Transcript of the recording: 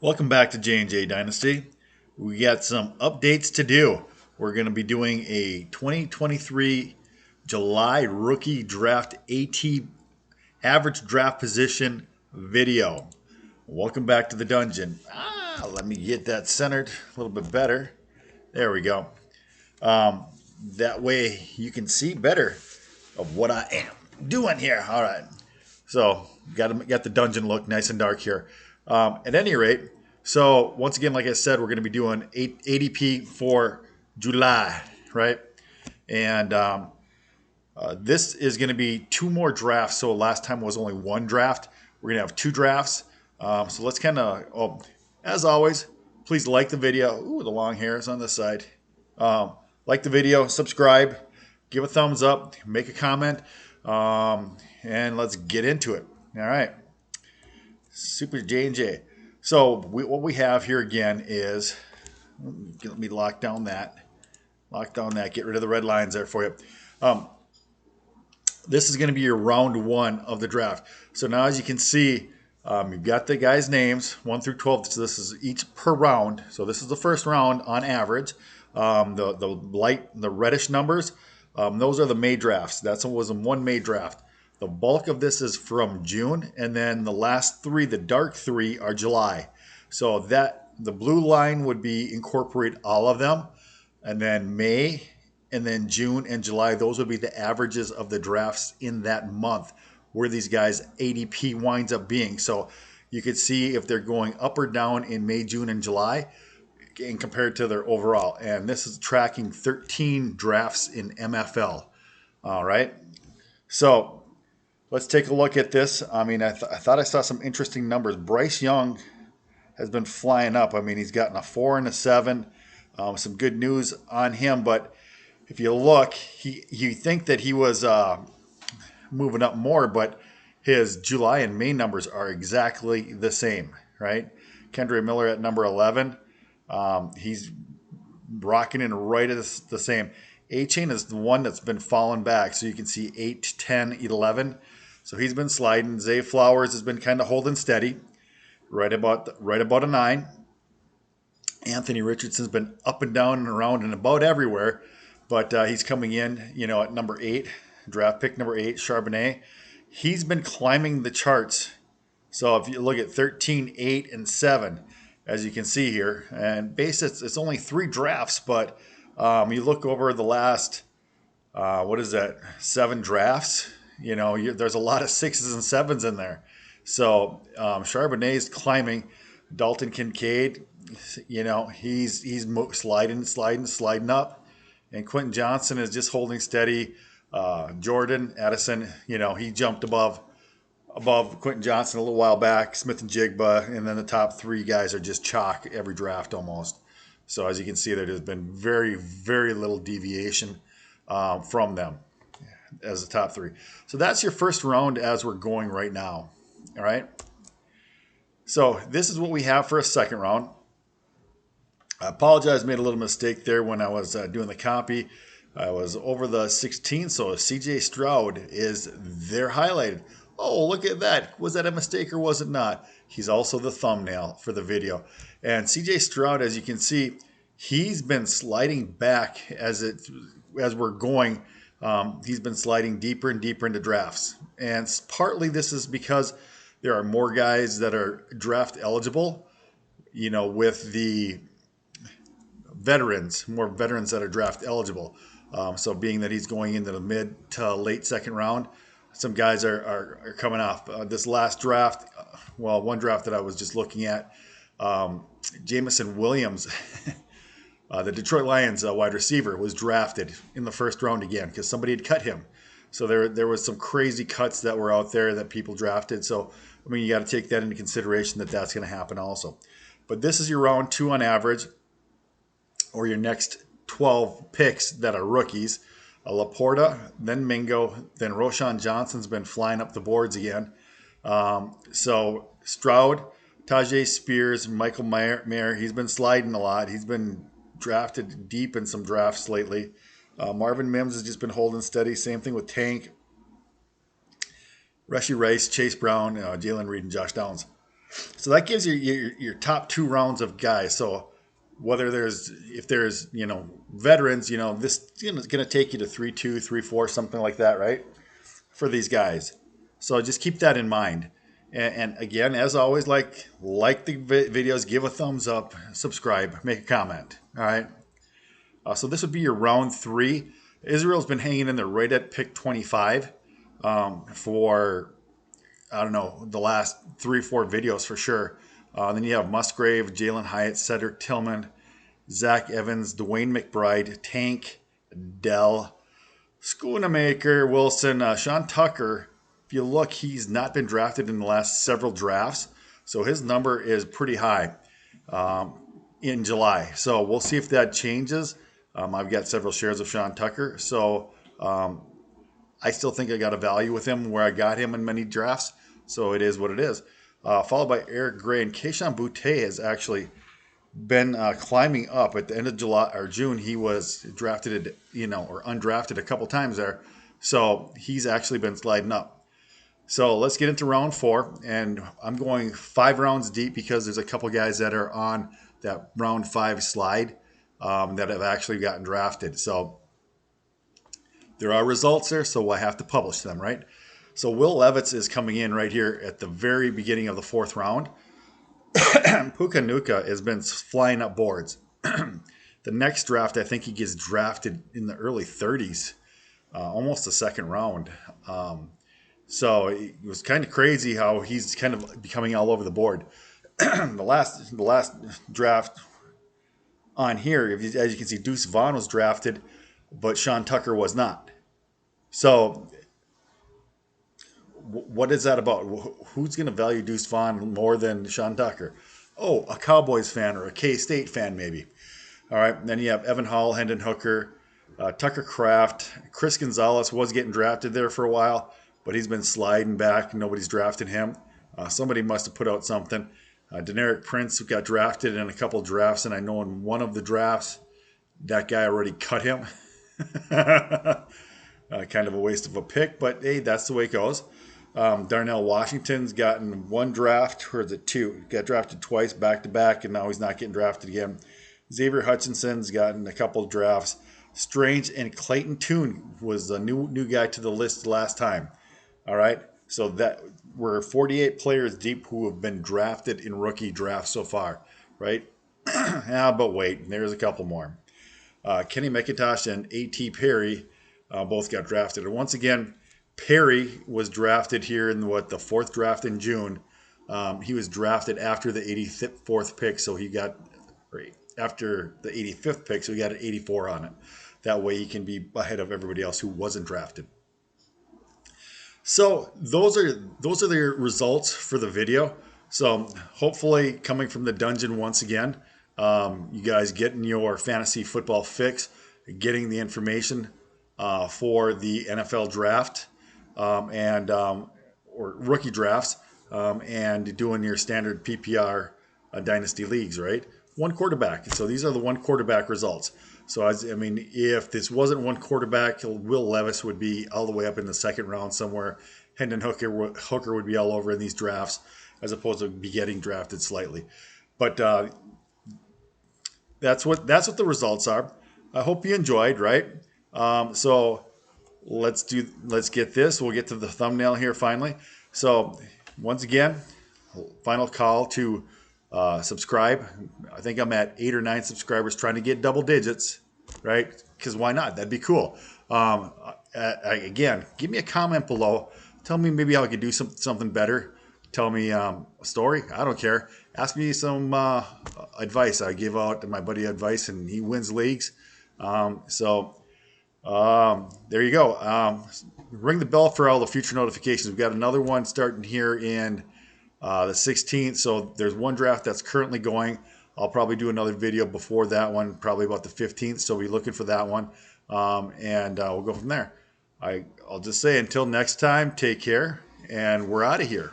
Welcome back to J&J Dynasty. We got some updates to do. We're going to be doing a 2023 July rookie draft AT average draft position video. Welcome back to the dungeon. Let me get that centered a little bit better. There we go. Um, that way you can see better of what I am doing here. All right. So got the dungeon look nice and dark here. At any rate, so once again, like I said, we're going to be doing ADP for July, right? And this is going to be two more drafts. So last time was only one draft. We're going to have two drafts. So let's kind of, as always, please like the video. Ooh, the long hair is on this side. Like the video, subscribe, give a thumbs up, make a comment, and let's get into it. All right. Super J&J. So what we have here again is, let me lock down that, get rid of the red lines there for you. This is going to be your round one of the draft. So now as you can see, you've got the guys' names 1 through 12. So this is each per round. So this is the first round on average. The reddish numbers, those are the May drafts. That was one May draft. The bulk of this is from June, and then the last three, the dark three, are July. So that the blue line would be incorporate all of them, and then May, and then June and July. Those would be the averages of the drafts in that month, where these guys ADP winds up being. So you could see if they're going up or down in May, June, and July, and compared to their overall. And this is tracking 13 drafts in MFL. All right. So let's take a look at this. I mean, I thought I saw some interesting numbers. Bryce Young has been flying up. I mean, he's gotten a 4 and a 7. Some good news on him. But if you look, you think that he was moving up more, but his July and May numbers are exactly the same, right? Kendre Miller at number 11. He's rocking in right at the same. A-Chain is the one that's been falling back. So you can see 8, 10, 11. So he's been sliding. Zay Flowers has been kind of holding steady, right about a 9. Anthony Richardson's been up and down and around and about everywhere, but he's coming in, at number 8, draft pick number 8, Charbonnet. He's been climbing the charts. So if you look at 13, 8, and 7, as you can see here, and base it's only 3 drafts, but you look over the last, 7 drafts. There's a lot of 6s and 7s in there. So Charbonnet's climbing. Dalton Kincaid, he's sliding up. And Quentin Johnson is just holding steady. Jordan Addison, he jumped above Quentin Johnson a little while back. Smith and Jigba, and then the top 3 guys are just chalk every draft almost. So as you can see, there's been very, very little deviation from them as the top 3. So that's your first round as we're going right now. All right. So this is what we have for a second round. I apologize, made a little mistake there when I was doing the copy. I was over the 16, so CJ Stroud is there highlighted. Oh, look at that. Was that a mistake or was it not? He's also the thumbnail for the video. And CJ Stroud, as you can see, he's been sliding back as we're going. He's been sliding deeper and deeper into drafts. And partly this is because there are more guys that are draft eligible, with the veterans, more veterans that are draft eligible. So being that he's going into the mid to late second round, some guys are coming off. This last draft, one draft that I was just looking at, Jamison Williams, the Detroit Lions wide receiver, was drafted in the first round again because somebody had cut him. So there was some crazy cuts that were out there that people drafted. So, I mean, you got to take that into consideration that's going to happen also. But this is your round 2 on average, or your next 12 picks that are rookies. Laporta, then Mingo, then Roshan Johnson's been flying up the boards again. So Stroud, Tajay Spears, Michael Mayer, he's been sliding a lot. He's been drafted deep in some drafts lately. Marvin Mims has just been holding steady. Same thing with Tank, Rashee Rice, Chase Brown, Jalen Reed, and Josh Downs. So that gives you your top 2 rounds of guys. So whether if there's veterans, this is going to take you to 3-2, 3-4, something like that, right? For these guys. So just keep that in mind. And again, as always, like the videos, give a thumbs up, subscribe, make a comment. All right. So this would be your round 3. Israel's been hanging in there right at pick 25 for, I don't know, the last 3-4 videos for sure. Then you have Musgrave, Jalen Hyatt, Cedric Tillman, Zach Evans, Dwayne McBride, Tank, Dell, Schoonamaker, Wilson, Sean Tucker. If you look, he's not been drafted in the last several drafts, so his number is pretty high in July. So we'll see if that changes. I've got several shares of Sean Tucker, so I still think I got a value with him where I got him in many drafts. So it is what it is. Followed by Eric Gray, and Keyshawn Boutte has actually been climbing up. At the end of July or June, he was drafted, or undrafted a couple times there. So he's actually been sliding up. So let's get into round 4, and I'm going 5 rounds deep because there's a couple guys that are on that round 5 slide that have actually gotten drafted. So there are results there, so I have to publish them, right? So Will Levis is coming in right here at the very beginning of the 4th round. Puka Nuka has been flying up boards. The next draft, I think he gets drafted in the early 30s, almost the 2nd round. So it was kind of crazy how he's kind of becoming all over the board. The last draft on here, as you can see, Deuce Vaughn was drafted, but Sean Tucker was not. So what is that about? Who's going to value Deuce Vaughn more than Sean Tucker? Oh, a Cowboys fan or a K-State fan maybe. All right, then you have Evan Hall, Hendon Hooker, Tucker Kraft. Chris Gonzalez was getting drafted there for a while, but he's been sliding back. Nobody's drafted him. Somebody must have put out something. Deneric Prince got drafted in a couple drafts, and I know in one of the drafts, that guy already cut him. Kind of a waste of a pick, but hey, that's the way it goes. Darnell Washington's gotten 1 draft, or is it 2? Got drafted twice back to back, and now he's not getting drafted again. Xavier Hutchinson's gotten a couple of drafts. Strange and Clayton Tune was the new guy to the list last time. All right, so that we're 48 players deep who have been drafted in rookie drafts so far, right? Yeah, but wait, there's a couple more. Kenny McIntosh and A.T. Perry both got drafted. And once again, Perry was drafted here in the 4th draft in June. He was drafted after the 84th pick, so he got after the 85th pick, so he got an 84 on it. That way he can be ahead of everybody else who wasn't drafted. So those are the results for the video. So hopefully, coming from the dungeon once again, you guys getting your fantasy football fix, getting the information for the NFL draft or rookie drafts, and doing your standard PPR dynasty leagues, right? 1 quarterback. So these are the 1 quarterback results. So if this wasn't 1 quarterback, Will Levis would be all the way up in the 2nd round somewhere. Hendon Hooker would be all over in these drafts, as opposed to be getting drafted slightly. But that's what the results are. I hope you enjoyed, right? So let's get this. We'll get to the thumbnail here finally. So once again, final call to subscribe. I think I'm at 8 or 9 subscribers, trying to get double digits, right? Because why not? That'd be cool. Again, give me a comment below. Tell me maybe how I could do something better. Tell me a story. I don't care. Ask me some advice. I give out my buddy advice, and he wins leagues. There you go. Ring the bell for all the future notifications. We've got another one starting here in the 16th. So there's 1 draft that's currently going. I'll probably do another video before that one, probably about the 15th. So be looking for that one. And we'll go from there. I'll just say until next time, take care, and we're out of here.